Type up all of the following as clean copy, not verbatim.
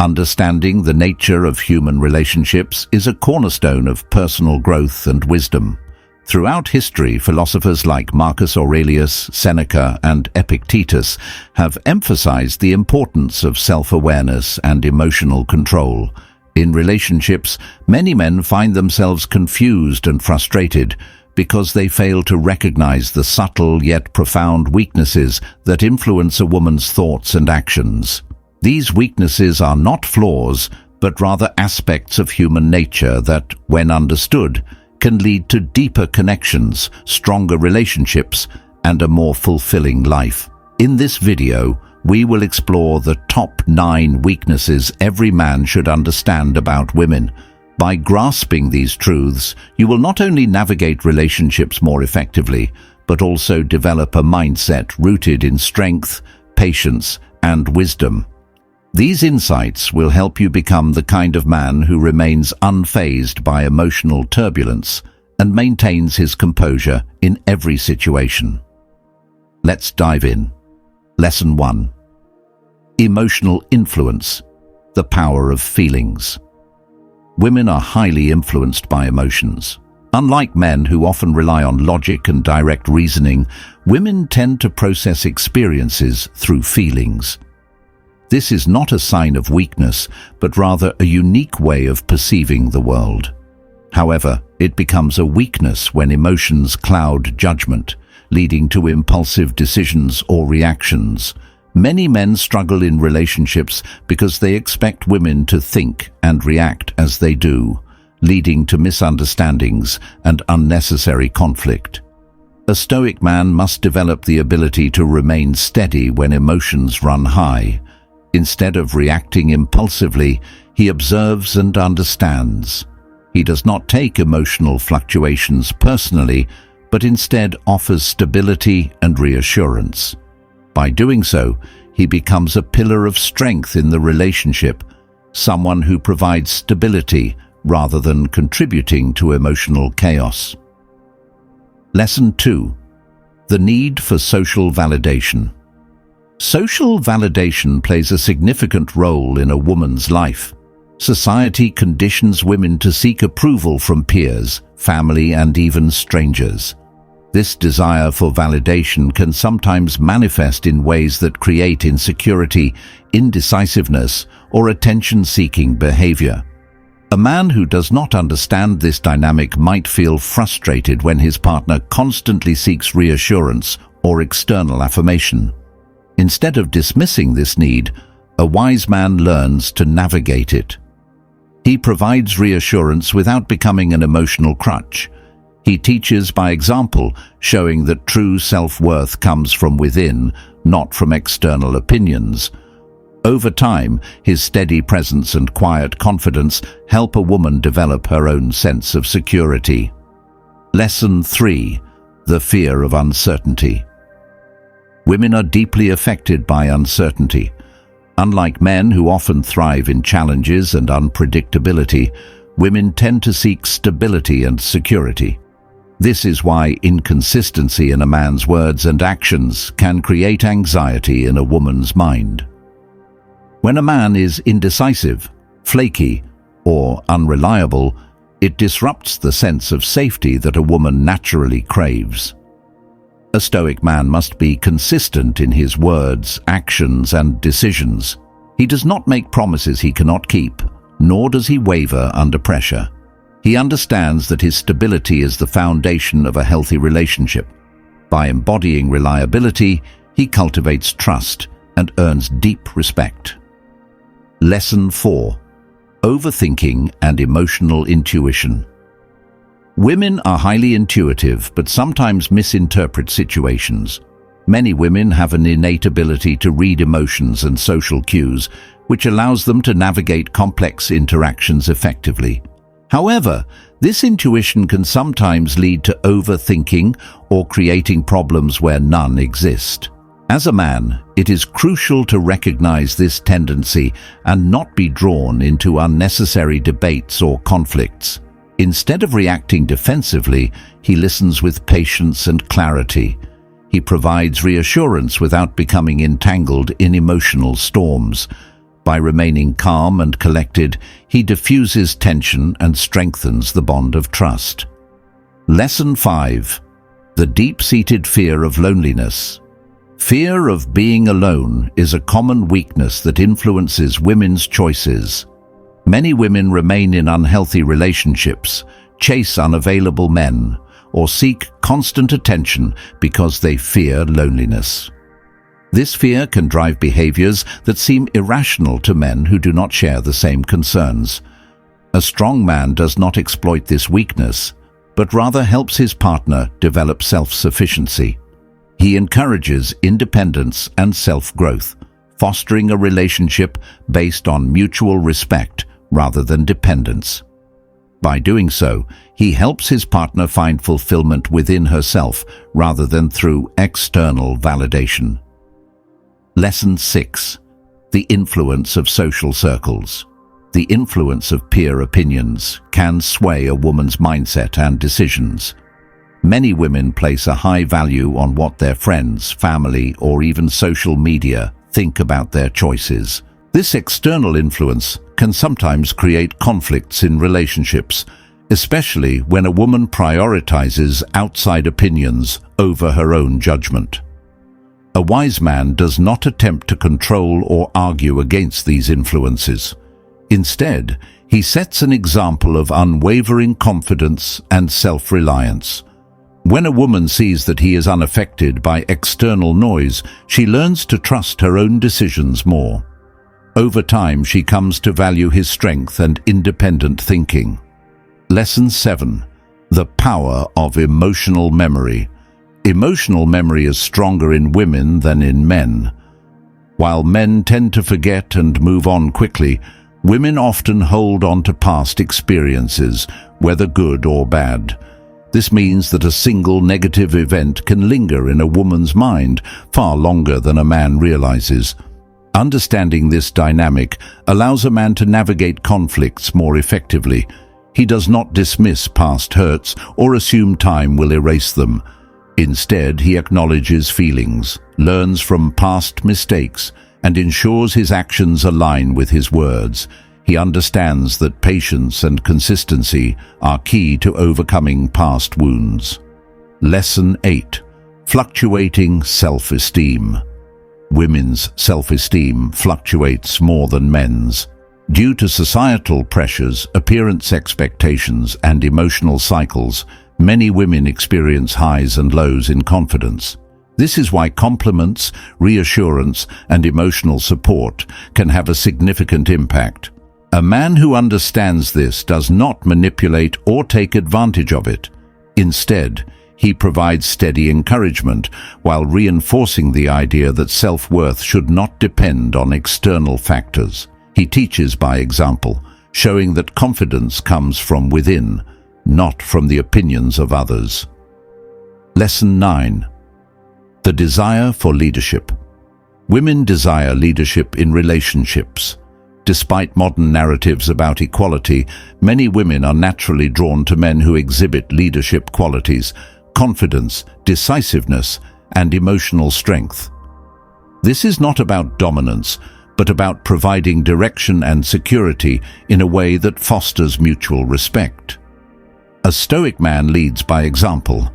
Understanding the nature of human relationships is a cornerstone of personal growth and wisdom. Throughout history, philosophers like Marcus Aurelius, Seneca, and Epictetus have emphasized the importance of self-awareness and emotional control. In relationships, many men find themselves confused and frustrated because they fail to recognize the subtle yet profound weaknesses that influence a woman's thoughts and actions. These weaknesses are not flaws, but rather aspects of human nature that, when understood, can lead to deeper connections, stronger relationships, and a more fulfilling life. In this video, we will explore the top 9 weaknesses every man should understand about women. By grasping these truths, you will not only navigate relationships more effectively, but also develop a mindset rooted in strength, patience, and wisdom. These insights will help you become the kind of man who remains unfazed by emotional turbulence and maintains his composure in every situation. Let's dive in. Lesson 1. Emotional influence, the power of feelings. Women are highly influenced by emotions. Unlike men who often rely on logic and direct reasoning, women tend to process experiences through feelings. This is not a sign of weakness, but rather a unique way of perceiving the world. However, it becomes a weakness when emotions cloud judgment, leading to impulsive decisions or reactions. Many men struggle in relationships because they expect women to think and react as they do, leading to misunderstandings and unnecessary conflict. A Stoic man must develop the ability to remain steady when emotions run high. Instead of reacting impulsively, he observes and understands. He does not take emotional fluctuations personally, but instead offers stability and reassurance. By doing so, he becomes a pillar of strength in the relationship, someone who provides stability rather than contributing to emotional chaos. Lesson 2. The need for social validation. Social validation plays a significant role in a woman's life. Society conditions women to seek approval from peers, family, and even strangers. This desire for validation can sometimes manifest in ways that create insecurity, indecisiveness, or attention-seeking behavior. A man who does not understand this dynamic might feel frustrated when his partner constantly seeks reassurance or external affirmation. Instead of dismissing this need, a wise man learns to navigate it. He provides reassurance without becoming an emotional crutch. He teaches by example, showing that true self-worth comes from within, not from external opinions. Over time, his steady presence and quiet confidence help a woman develop her own sense of security. Lesson 3. The fear of uncertainty. Women are deeply affected by uncertainty. Unlike men who often thrive in challenges and unpredictability, women tend to seek stability and security. This is why inconsistency in a man's words and actions can create anxiety in a woman's mind. When a man is indecisive, flaky, or unreliable, it disrupts the sense of safety that a woman naturally craves. A Stoic man must be consistent in his words, actions, and decisions. He does not make promises he cannot keep, nor does he waver under pressure. He understands that his stability is the foundation of a healthy relationship. By embodying reliability, he cultivates trust and earns deep respect. Lesson 4. Overthinking and emotional intuition. Women are highly intuitive, but sometimes misinterpret situations. Many women have an innate ability to read emotions and social cues, which allows them to navigate complex interactions effectively. However, this intuition can sometimes lead to overthinking or creating problems where none exist. As a man, it is crucial to recognize this tendency and not be drawn into unnecessary debates or conflicts. Instead of reacting defensively, he listens with patience and clarity. He provides reassurance without becoming entangled in emotional storms. By remaining calm and collected, he diffuses tension and strengthens the bond of trust. Lesson 5. The deep-seated fear of loneliness. Fear of being alone is a common weakness that influences women's choices. Many women remain in unhealthy relationships, chase unavailable men, or seek constant attention because they fear loneliness. This fear can drive behaviors that seem irrational to men who do not share the same concerns. A strong man does not exploit this weakness, but rather helps his partner develop self-sufficiency. He encourages independence and self-growth, fostering a relationship based on mutual respect rather than dependence. By doing so, he helps his partner find fulfillment within herself rather than through external validation. Lesson 6. The influence of social circles. The influence of peer opinions can sway a woman's mindset and decisions. Many women place a high value on what their friends, family, or even social media think about their choices. This external influence can sometimes create conflicts in relationships, especially when a woman prioritizes outside opinions over her own judgment. A wise man does not attempt to control or argue against these influences. Instead, he sets an example of unwavering confidence and self-reliance. When a woman sees that he is unaffected by external noise, she learns to trust her own decisions more. Over time, she comes to value his strength and independent thinking. Lesson 7. The power of emotional memory. Emotional memory is stronger in women than in men. While men tend to forget and move on quickly, women often hold on to past experiences, whether good or bad. This means that a single negative event can linger in a woman's mind far longer than a man realizes. Understanding this dynamic allows a man to navigate conflicts more effectively. He does not dismiss past hurts or assume time will erase them. Instead, he acknowledges feelings, learns from past mistakes, and ensures his actions align with his words. He understands that patience and consistency are key to overcoming past wounds. Lesson 8. Fluctuating self-esteem. Women's self-esteem fluctuates more than men's. Due to societal pressures, appearance expectations, and emotional cycles, many women experience highs and lows in confidence. This is why compliments, reassurance, and emotional support can have a significant impact. A man who understands this does not manipulate or take advantage of it. Instead, he provides steady encouragement while reinforcing the idea that self-worth should not depend on external factors. He teaches by example, showing that confidence comes from within, not from the opinions of others. Lesson 9. The desire for leadership. Women desire leadership in relationships. Despite modern narratives about equality, many women are naturally drawn to men who exhibit leadership qualities, confidence, decisiveness, and emotional strength. This is not about dominance, but about providing direction and security in a way that fosters mutual respect. A Stoic man leads by example.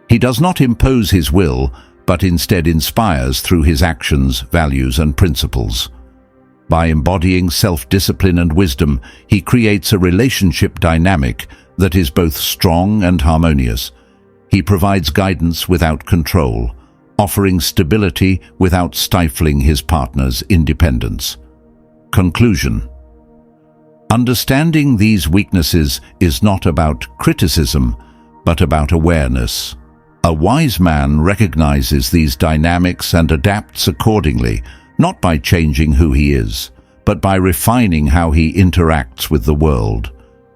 He does not impose his will, but instead inspires through his actions, values, and principles. By embodying self-discipline and wisdom, he creates a relationship dynamic that is both strong and harmonious. He provides guidance without control, offering stability without stifling his partner's independence. Conclusion. Understanding these weaknesses is not about criticism, but about awareness. A wise man recognizes these dynamics and adapts accordingly, not by changing who he is, but by refining how he interacts with the world.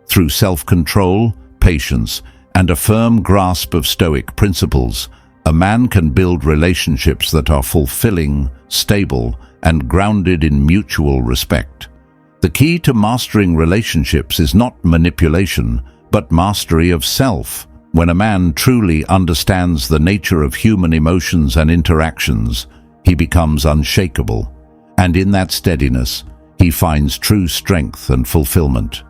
Through self-control, patience, and a firm grasp of Stoic principles, a man can build relationships that are fulfilling, stable, and grounded in mutual respect. The key to mastering relationships is not manipulation, but mastery of self. When a man truly understands the nature of human emotions and interactions, he becomes unshakable, And in that steadiness, he finds true strength and fulfillment.